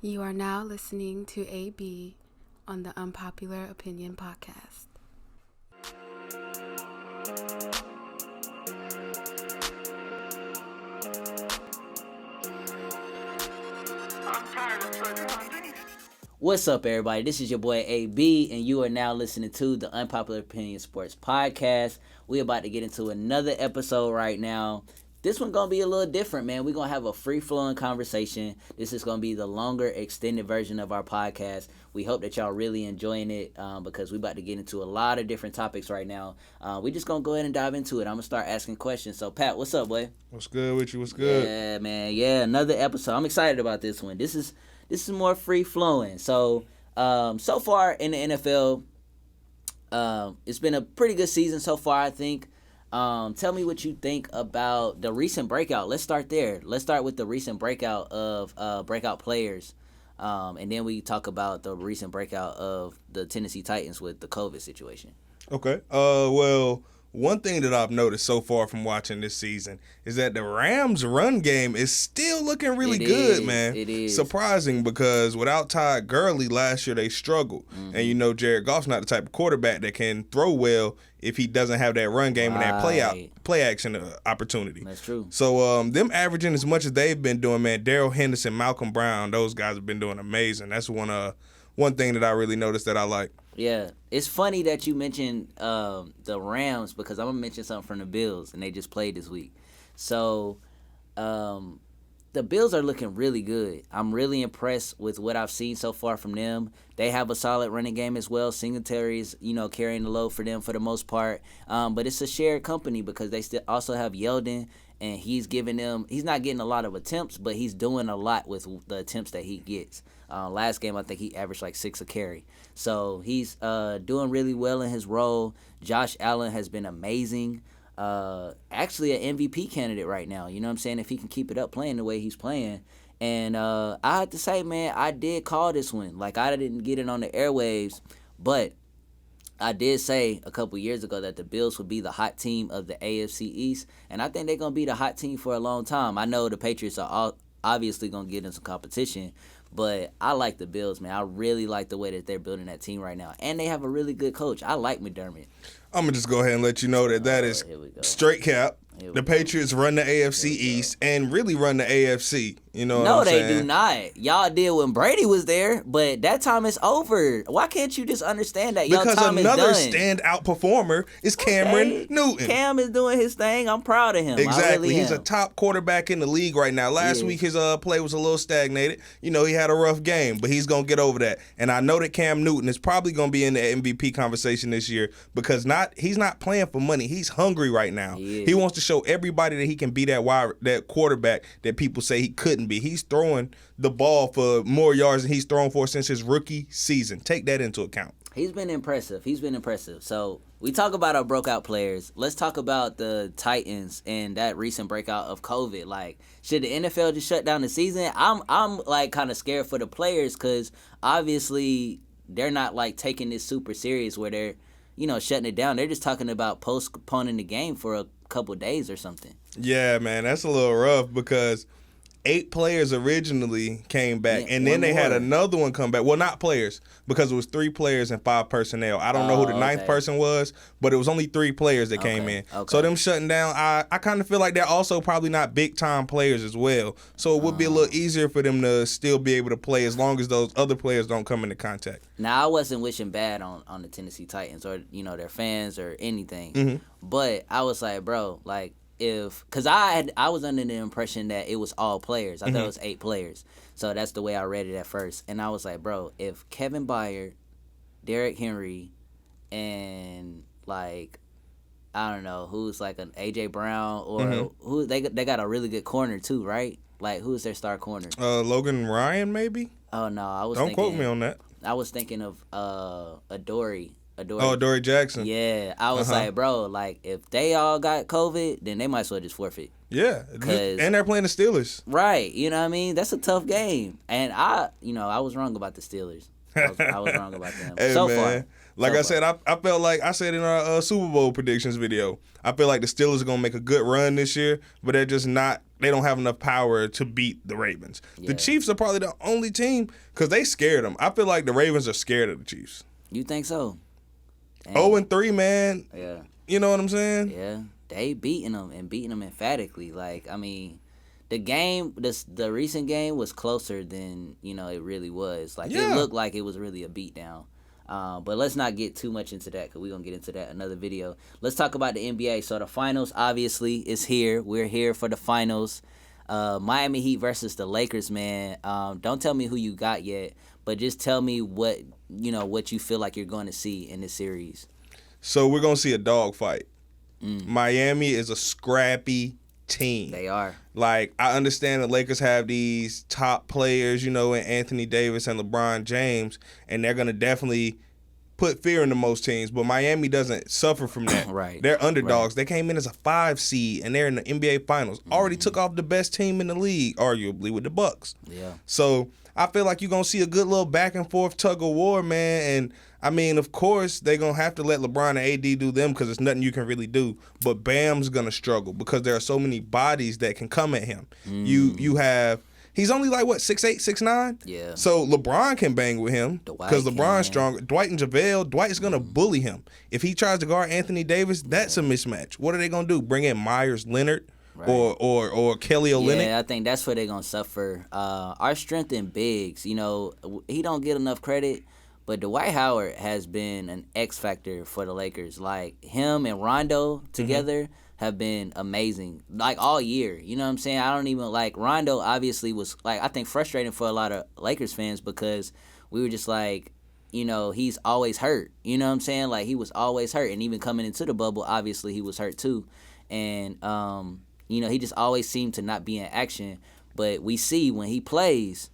You are now listening to AB on the Unpopular Opinion Podcast. What's up, everybody? This is your boy AB, and you are now listening to the Unpopular Opinion Sports Podcast. We're about to get into another episode right now. This one gonna be a little different, man. We're gonna have a free-flowing conversation. This is gonna be the longer, extended version of our podcast. We hope that y'all really enjoying it because we're about to get into a lot of different topics right now. We just gonna go ahead and dive into it. I'm gonna start asking questions. So, Pat, what's up, boy? What's good with you? What's good? Yeah, man. Yeah, another episode. I'm excited about this one. This is more free-flowing. So, so far in the NFL, it's been a pretty good season so far, I think. Tell me what you think about the recent breakout. Let's start there. Let's start with the recent breakout of breakout players. And then we talk about the recent breakout of the Tennessee Titans with the COVID situation. Okay. Well, one thing that I've noticed so far from watching this season is that the Rams' run game is still looking really good, man. It is. Surprising because without Todd Gurley last year, they struggled. Mm-hmm. And you know Jared Goff's not the type of quarterback that can throw well if he doesn't have that run game and that play action opportunity. That's true. So them averaging as much as they've been doing, man, Darrell Henderson, Malcolm Brown, those guys have been doing amazing. That's one thing that I really noticed that I like. Yeah, it's funny that you mentioned the Rams because I'm going to mention something from the Bills, and they just played this week. So the Bills are looking really good. I'm really impressed with what I've seen so far from them. They have a solid running game as well. Singletary's, carrying the load for them for the most part. But it's a shared company because they still also have Yeldon, and he's not getting a lot of attempts, but he's doing a lot with the attempts that he gets. Last game, I think he averaged like 6 a carry. So he's doing really well in his role. Josh Allen has been amazing. Actually an MVP candidate right now. You know what I'm saying? If he can keep it up playing the way he's playing. And I have to say, man, I did call this one. Like, I didn't get it on the airwaves, but I did say a couple years ago that the Bills would be the hot team of the AFC East, and I think they're going to be the hot team for a long time. I know the Patriots are obviously going to get in some competition, but I like the Bills, man. I really like the way that they're building that team right now, and they have a really good coach. I like McDermott. I'm going to just go ahead and let you know that is straight cap. The Patriots run the AFC East and really run the AFC. You know what I'm saying? No, they do not. Y'all did when Brady was there, but that time is over. Why can't you just understand that y'all time is done? Because another standout performer is Cameron Newton. Cam is doing his thing. I'm proud of him. Exactly. He's a top quarterback in the league right now. Last week his play was a little stagnated. He had a rough game, but he's going to get over that. And I know that Cam Newton is probably going to be in the MVP conversation this year because he's not playing for money. He's hungry right now. He wants to show everybody that he can be that quarterback that people say he couldn't be. He's throwing the ball for more yards than he's thrown for since his rookie season. Take that into account. He's been impressive. So we talk about our breakout players. Let's talk about the Titans and that recent breakout of COVID. Like, should the NFL just shut down the season? I'm like kind of scared for the players because obviously they're not like taking this super serious where they're shutting it down. They're just talking about postponing the game for a couple days or something. Yeah, man, that's a little rough because 8 players originally came back, and then they had another one come back. Well, not players, because it was 3 players and 5 personnel. I don't know who the 9th person was, but it was only 3 players that came in. Okay. So them shutting down, I kind of feel like they're also probably not big-time players as well. So it would be a little easier for them to still be able to play as long as those other players don't come into contact. Now, I wasn't wishing bad on the Tennessee Titans or, their fans or anything. Mm-hmm. But I was like, bro, like, because I was under the impression that it was all players. I thought it was 8 players. So that's the way I read it at first. And I was like, bro, if Kevin Byard, Derrick Henry, and like, I don't know, who's like an A.J. Brown or who they got a really good corner too, right? Like, who's their star corner? Logan Ryan, maybe? Oh, no. Don't quote me on that. I was thinking of Adoree. Adoree Jackson. Yeah, I was like, bro, like, if they all got COVID, then they might as well just forfeit. Yeah, and they're playing the Steelers. Right, you know what I mean? That's a tough game. And I was wrong about the Steelers. I was wrong about them. Hey, so man. Far. Like I said, I felt like I said in our Super Bowl predictions video, I feel like the Steelers are going to make a good run this year, but they're just not they don't have enough power to beat the Ravens. Yeah. The Chiefs are probably the only team because they scared them. I feel like the Ravens are scared of the Chiefs. You think so? Dang. 0-3, man. Yeah. You know what I'm saying? Yeah. They beating them and beating them emphatically. Like, I mean, the game, the recent game was closer than, it really was. Like, It looked like it was really a beatdown. But let's not get too much into that because we're going to get into that in another video. Let's talk about the NBA. So the finals, obviously, is here. We're here for the finals. Miami Heat versus the Lakers, man. Don't tell me who you got yet, but just tell me what you feel like you're going to see in this series. So we're going to see a dogfight. Miami is a scrappy team. They are. Like, I understand the Lakers have these top players, in Anthony Davis and LeBron James, and they're going to definitely put fear into most teams, but Miami doesn't suffer from that. Right. They're underdogs. Right. They came in as a 5 seed, and they're in the NBA Finals. Already took off the best team in the league, arguably, with the Bucks. Yeah. So I feel like you're going to see a good little back-and-forth tug-of-war, man, and I mean, of course, they're going to have to let LeBron and AD do them because there's nothing you can really do. But Bam's going to struggle because there are so many bodies that can come at him. You have – he's only like, what, 6'8", 6'9"? Yeah. So LeBron can bang with him because LeBron's stronger. Dwight and JaVale, Dwight's going to bully him. If he tries to guard Anthony Davis, that's a mismatch. What are they going to do? Bring in Myers Leonard? Right. Or Kelly Olynyk? Yeah, I think that's where they're going to suffer. Our strength in bigs, he don't get enough credit. But Dwight Howard has been an X factor for the Lakers. Like, him and Rondo together have been amazing, like, all year. You know what I'm saying? I don't even, like, Rondo obviously was, like, I think frustrating for a lot of Lakers fans because we were just like, he's always hurt. You know what I'm saying? Like, he was always hurt. And even coming into the bubble, obviously he was hurt too. And, he just always seemed to not be in action. But we see when he plays,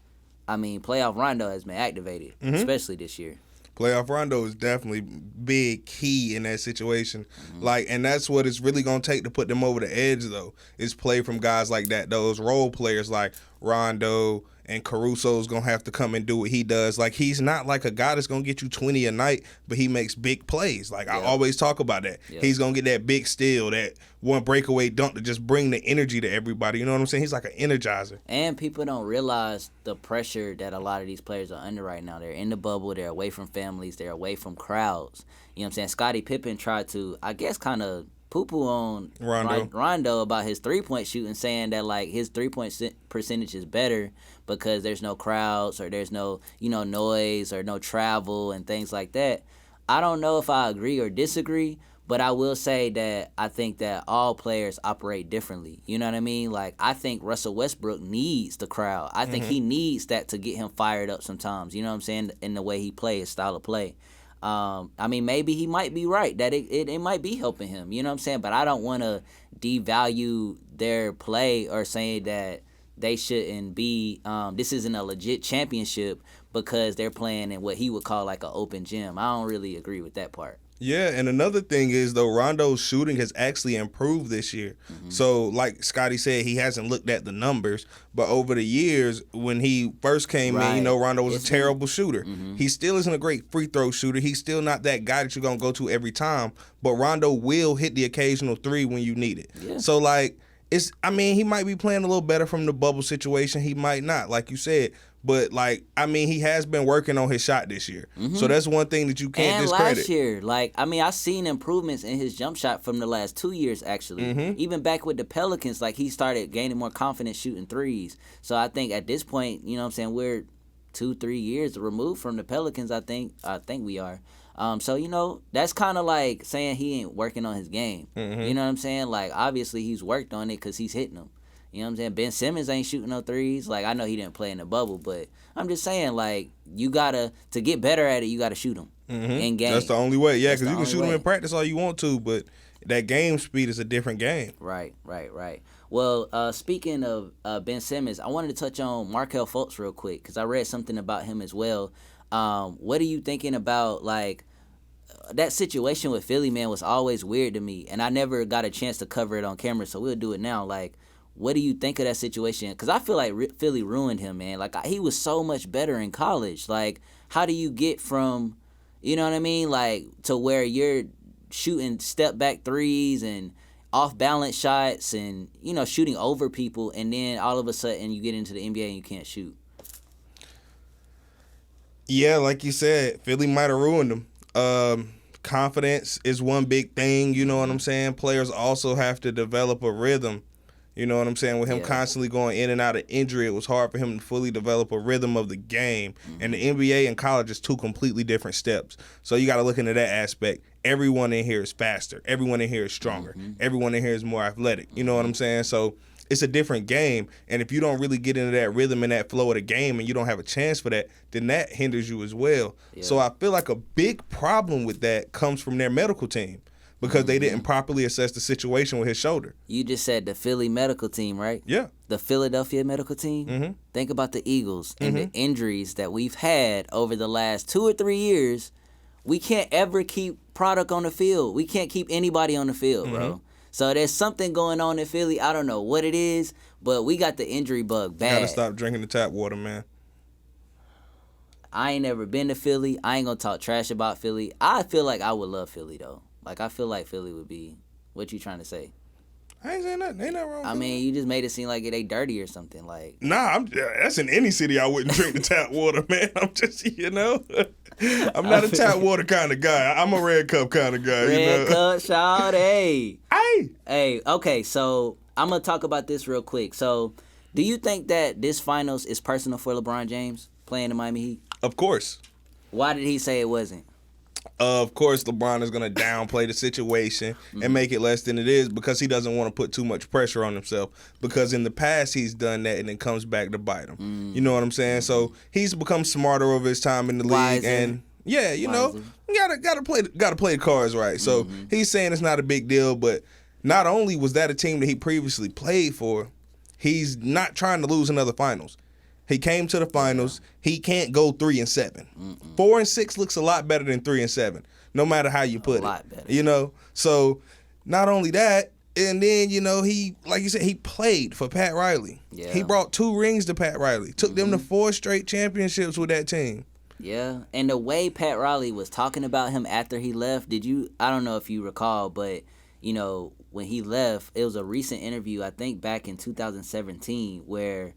I mean, playoff Rondo has been activated, especially this year. Playoff Rondo is definitely big key in that situation. And that's what it's really going to take to put them over the edge, though, is play from guys like that. Those role players like Rondo and Caruso's going to have to come and do what he does. Like, he's not like a guy that's going to get you 20 a night, but he makes big plays. Like, I always talk about that. Yeah. He's going to get that big steal, that one breakaway dunk to just bring the energy to everybody. You know what I'm saying? He's like an energizer. And people don't realize the pressure that a lot of these players are under right now. They're in the bubble. They're away from families. They're away from crowds. You know what I'm saying? Scottie Pippen tried to, I guess, kind of poo-poo on Rondo about his three-point shooting, saying that, like, his three-point percentage is better because there's no crowds or there's no, noise or no travel and things like that. I don't know if I agree or disagree, but I will say that I think that all players operate differently. You know what I mean? Like, I think Russell Westbrook needs the crowd. I think he needs that to get him fired up sometimes. You know what I'm saying? In the way he plays, his style of play. I mean, maybe he might be right that it might be helping him. You know what I'm saying? But I don't want to devalue their play or saying that they shouldn't be. This isn't a legit championship because they're playing in what he would call like an open gym. I don't really agree with that part. Yeah, and another thing is, though, Rondo's shooting has actually improved this year. So, like Scotty said, he hasn't looked at the numbers, but over the years, when he first came in, Rondo was a terrible shooter. He still isn't a great free throw shooter. He's still not that guy that you're going to go to every time, but Rondo will hit the occasional three when you need it. Yeah. So, like, he might be playing a little better from the bubble situation. He might not, like you said. But, he has been working on his shot this year. So that's one thing that you can't discredit. And last year, I've seen improvements in his jump shot from the last 2 years, actually. Even back with the Pelicans, he started gaining more confidence shooting threes. So I think at this point, you know what I'm saying, we're 2-3 years removed from the Pelicans, I think we are. So, that's kind of like saying he ain't working on his game. You know what I'm saying? Like, obviously he's worked on it because he's hitting them. You know what I'm saying? Ben Simmons ain't shooting no threes. Like, I know he didn't play in the bubble, but I'm just saying, like, to get better at it, you got to shoot them in game. That's the only way. Yeah, because you can shoot them in practice all you want to, but that game speed is a different game. Right. Well, speaking of Ben Simmons, I wanted to touch on Markelle Fultz real quick because I read something about him as well. What are you thinking about, like, that situation with Philly, man, was always weird to me, and I never got a chance to cover it on camera, so we'll do it now. Like, what do you think of that situation? Because I feel like Philly ruined him, man. Like, he was so much better in college. Like, how do you get from, you know what I mean, like, to where you're shooting step-back threes and off-balance shots and, shooting over people, and then all of a sudden you get into the NBA and you can't shoot. Yeah, like you said, Philly might have ruined them. Confidence is one big thing, you know what I'm saying? Players also have to develop a rhythm. You know what I'm saying? With him constantly going in and out of injury, it was hard for him to fully develop a rhythm of the game. And the NBA and college is two completely different steps. So you got to look into that aspect. Everyone in here is faster. Everyone in here is stronger. Everyone in here is more athletic. You know what I'm saying? So it's a different game. And if you don't really get into that rhythm and that flow of the game and you don't have a chance for that, then that hinders you as well. Yeah. So I feel like a big problem with that comes from their medical team. Because they didn't properly assess the situation with his shoulder. You just said the Philly medical team, right? Yeah. The Philadelphia medical team. Think about the Eagles and the injuries that we've had over the last 2 or 3 years. We can't ever keep product on the field. We can't keep anybody on the field, bro. So there's something going on in Philly. I don't know what it is, but we got the injury bug bad. You gotta stop drinking the tap water, man. I ain't never been to Philly. I ain't gonna talk trash about Philly. I feel like I would love Philly, though. Like, I feel like Philly would be... What you trying to say? I ain't saying nothing. Ain't nothing wrong with I mean, you just made it seem like they dirty or something. Like, nah, that's in any city I wouldn't drink the tap water, man. I'm just, I'm not a tap water kind of guy. I'm a red cup kind of guy, Red cup, shout, hey. Hey, okay, so I'm going to talk about this real quick. So, do you think that this finals is personal for LeBron James playing the Miami Heat? Of course. Why did he say it wasn't? Of course, LeBron is going to downplay the situation and make it less than it is because he doesn't want to put too much pressure on himself. Because in the past, he's done that and it comes back to bite him. You know what I'm saying? So he's become smarter over his time in the league, and yeah, you gotta play the cards right. So he's saying it's not a big deal, but not only was that a team that he previously played for, he's not trying to lose another finals. He came to the finals. He can't go 3-7. 4-6 looks a lot better than 3-7, no matter how you put it. Better. So not only that, and then he, like you said, he played for Pat Riley. Yeah. He brought 2 rings to Pat Riley. Took them to 4 straight championships with that team. Yeah, and the way Pat Riley was talking about him after he left, I don't know if you recall, but when he left, it was a recent interview, I think back in 2017, where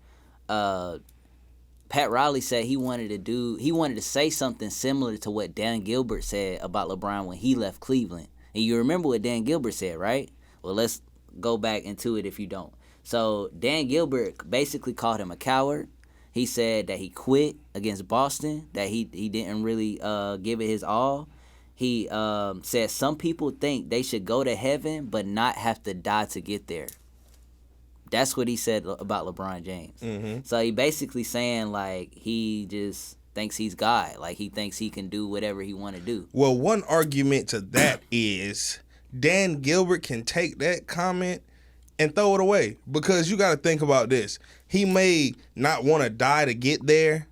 Pat Riley said he wanted to say something similar to what Dan Gilbert said about LeBron when he left Cleveland. And you remember what Dan Gilbert said, right? Well, let's go back into it if you don't. So Dan Gilbert basically called him a coward. He said that he quit against Boston, that he didn't really give it his all. He said some people think they should go to heaven but not have to die to get there. That's what he said about LeBron James. So he basically saying, like, he just thinks he's God. Like, he thinks he can do whatever he want to do. Well, one argument to that is Dan Gilbert can take that comment and throw it away. Because you got to think about this. He may not want to die to get there.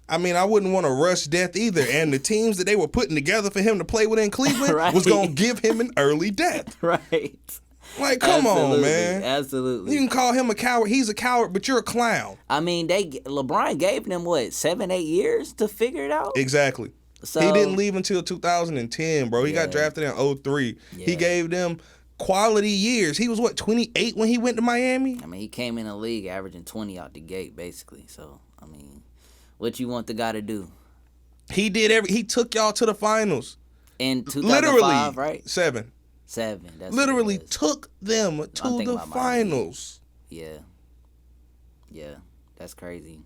I mean, I wouldn't want to rush death either. And the teams that they were putting together for him to play with in Cleveland was going to give him an early death. Right. Like, come on, man. Absolutely. You can call him a coward. He's a coward, but you're a clown. I mean, LeBron gave them, 7-8 years to figure it out? Exactly. So, he didn't leave until 2010, bro. He got drafted in 2003. Yeah. He gave them quality years. He was, 28 when he went to Miami? I mean, he came in the league averaging 20 out the gate, basically. So, I mean, what you want the guy to do? He did he took y'all to the finals. In 2005, right? 7. That's literally took them to the finals. Yeah, that's crazy.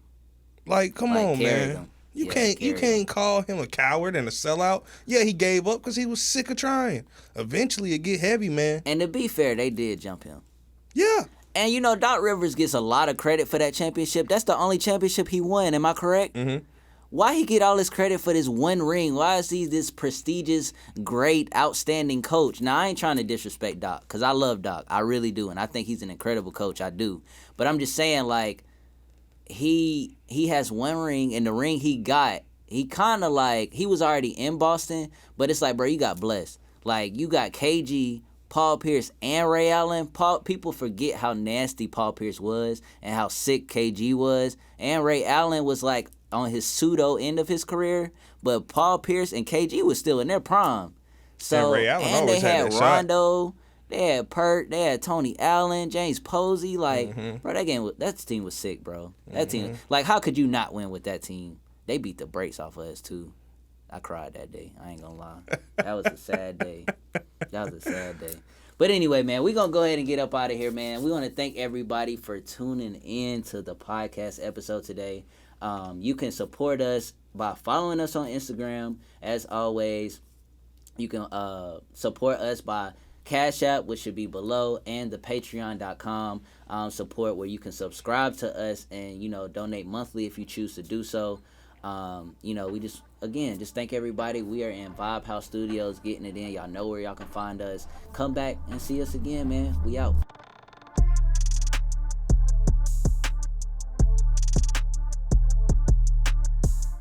Like, come on, man. You can't call him a coward and a sellout. Yeah, he gave up because he was sick of trying. Eventually, it get heavy, man. And to be fair, they did jump him. Yeah. And Doc Rivers gets a lot of credit for that championship. That's the only championship he won. Am I correct? Mm-hmm. Why he get all this credit for this one ring? Why is he this prestigious, great, outstanding coach? Now, I ain't trying to disrespect Doc, because I love Doc. I really do, and I think he's an incredible coach. I do. But I'm just saying, like, he has one ring, and the ring he got, he kind of like, he was already in Boston, but it's like, bro, you got blessed. Like, you got KG, Paul Pierce, and Ray Allen. People forget how nasty Paul Pierce was and how sick KG was. And Ray Allen was, like, on his pseudo end of his career, but Paul Pierce and KG was still in their prime. So, and Ray Allen and they had Rondo, They had Pert, they had Tony Allen, James Posey. Like, bro, that team was sick, bro. That team, like, how could you not win with that team? They beat the brakes off of us too. I cried that day. I ain't gonna lie. That was a sad day. But anyway, man, we're going to go ahead and get up out of here, man. We want to thank everybody for tuning in to the podcast episode today. You can support us by following us on Instagram. As always, you can support us by Cash App, which should be below, and the patreon.com support, where you can subscribe to us and, donate monthly if you choose to do so. We just thank everybody. We are in Vibehouse Studios, getting it in. Y'all know where y'all can find us. Come back and see us again, man. We out.